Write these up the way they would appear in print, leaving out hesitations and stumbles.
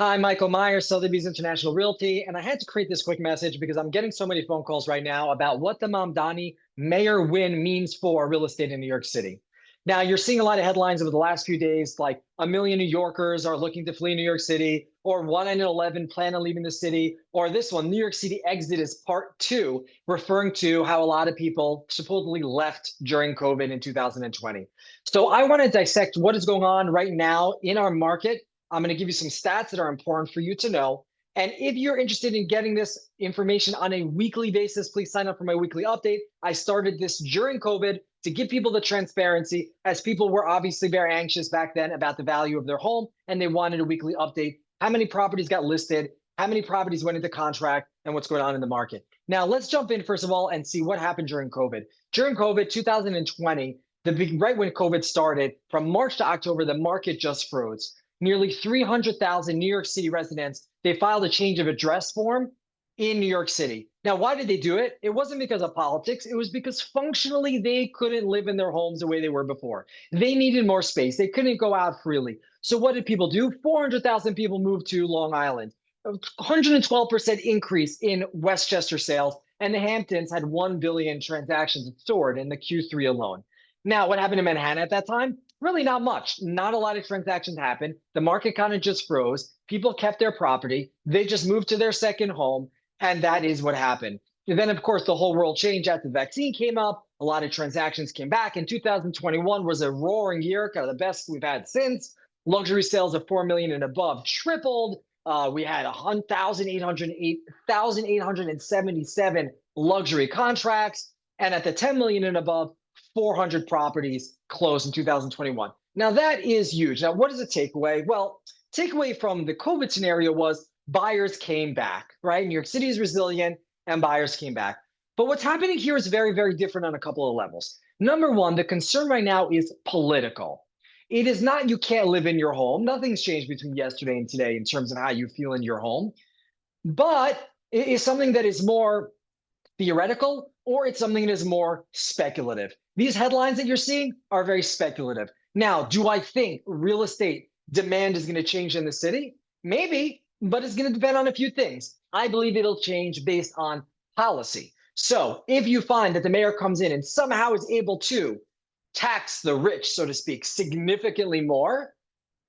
Hi, Michael Meier, Sotheby's International Realty, and I had to create this quick message because I'm getting so many phone calls right now about what the Mamdani mayor win means for real estate in New York City. Now, you're seeing a lot of headlines over the last few days, like a million New Yorkers are looking to flee New York City, or 1 in 11 plan on leaving the city, or this one, New York City exit is part two, referring to how a lot of people supposedly left during COVID in 2020. So I want to dissect what is going on right now in our market. I'm going to give you some stats that are important for you to know. And if you're interested in getting this information on a weekly basis, please sign up for my weekly update. I started this during COVID to give people the transparency, as people were obviously very anxious back then about the value of their home, and they wanted a weekly update. How many properties got listed? How many properties went into contract? And what's going on in the market? Now, let's jump in, first of all, and see what happened during COVID. During COVID, 2020, right when COVID started, from March to October, the market just froze. Nearly 300,000 New York City residents, they filed a change of address form in New York City. Now, why did they do it? It wasn't because of politics. It was because functionally they couldn't live in their homes the way they were before. They needed more space. They couldn't go out freely. So what did people do? 400,000 people moved to Long Island. 112% increase in Westchester sales, and the Hamptons had 1 billion transactions stored in the Q3 alone. Now, what happened in Manhattan at that time? Really not much. Not a lot of transactions happened. The market kind of just froze. People kept their property. They just moved to their second home. And that is what happened. And then, of course, the whole world changed after the vaccine came up. A lot of transactions came back. And 2021 was a roaring year, kind of the best we've had since. Luxury sales of 4 million and above tripled. We had 1,877 luxury contracts. And at the 10 million and above, 400 properties closed in 2021. Now, that is huge. Now, what is the takeaway? Well, takeaway from the COVID scenario was buyers came back, right? New York City is resilient and buyers came back. But what's happening here is very, very different on a couple of levels. Number one, the concern right now is political. It is not you can't live in your home. Nothing's changed between yesterday and today in terms of how you feel in your home. But it is something that is more theoretical, or it's something that is more speculative. These headlines that you're seeing are very speculative. Now, do I think real estate demand is going to change in the city? Maybe, but it's going to depend on a few things. I believe it'll change based on policy. So if you find that the mayor comes in and somehow is able to tax the rich, so to speak, significantly more,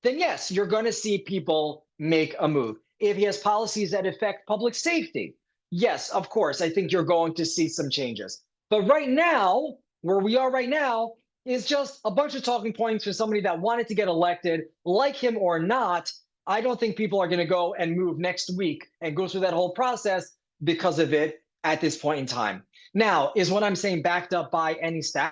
then yes, you're going to see people make a move. If he has policies that affect public safety, yes, of course, I think you're going to see some changes. But right now, where we are right now, is just a bunch of talking points for somebody that wanted to get elected, like him or not. I don't think people are going to go and move next week and go through that whole process because of it at this point in time. Now, is what I'm saying backed up by any stats?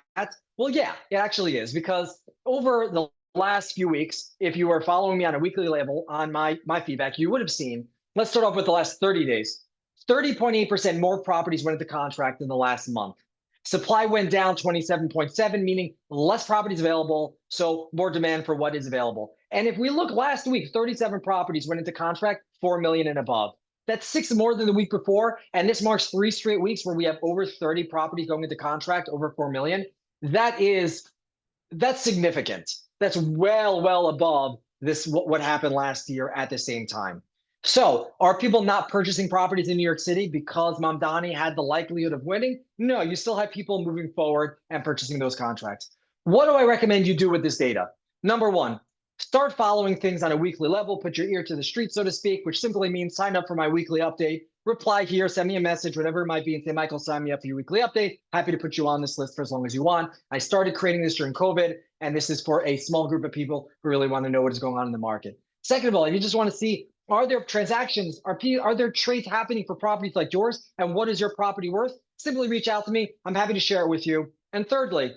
Well, yeah, it actually is, because over the last few weeks, if you were following me on a weekly level on my feedback, you would have seen, let's start off with the last 30 days. 30.8% more properties went into contract in the last month. Supply went down 27.7, meaning less properties available, so more demand for what is available. And if we look last week, 37 properties went into contract, 4 million and above. That's 6 more than the week before, and this marks 3 straight weeks where we have over 30 properties going into contract, over 4 million. That's significant. That's well above what happened last year at the same time. So are people not purchasing properties in New York City because Mamdani had the likelihood of winning? No, you still have people moving forward and purchasing those contracts. What do I recommend you do with this data? Number one, start following things on a weekly level, put your ear to the street, so to speak, which simply means sign up for my weekly update, reply here, send me a message, whatever it might be, and say, Michael, sign me up for your weekly update. Happy to put you on this list for as long as you want. I started creating this during COVID, and this is for a small group of people who really want to know what is going on in the market. Second of all, if you just want to see, are there transactions, are there trades happening for properties like yours, and what is your property worth? Simply reach out to me. I'm happy to share it with you. And thirdly,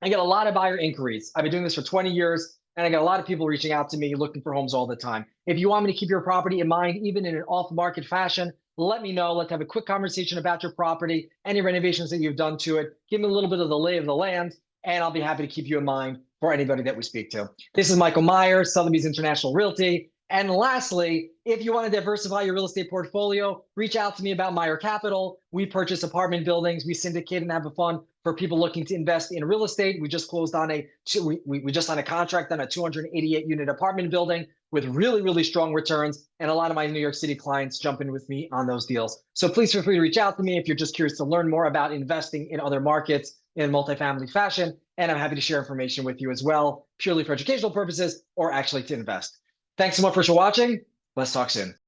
I get a lot of buyer inquiries. I've been doing this for 20 years, and I get a lot of people reaching out to me looking for homes all the time. If you want me to keep your property in mind, even in an off-market fashion, let me know. Let's have a quick conversation about your property, any renovations that you've done to it. Give me a little bit of the lay of the land, and I'll be happy to keep you in mind for anybody that we speak to. This is Michael Meier, Sotheby's International Realty. And lastly, if you want to diversify your real estate portfolio, reach out to me about Meier Capital. We purchase apartment buildings. We syndicate and have a fund for people looking to invest in real estate. We just closed on we just signed a contract on a 288 unit apartment building with really, really strong returns. And a lot of my New York City clients jump in with me on those deals. So please feel free to reach out to me if you're just curious to learn more about investing in other markets in multifamily fashion. And I'm happy to share information with you as well, purely for educational purposes or actually to invest. Thanks so much for watching. Let's talk soon.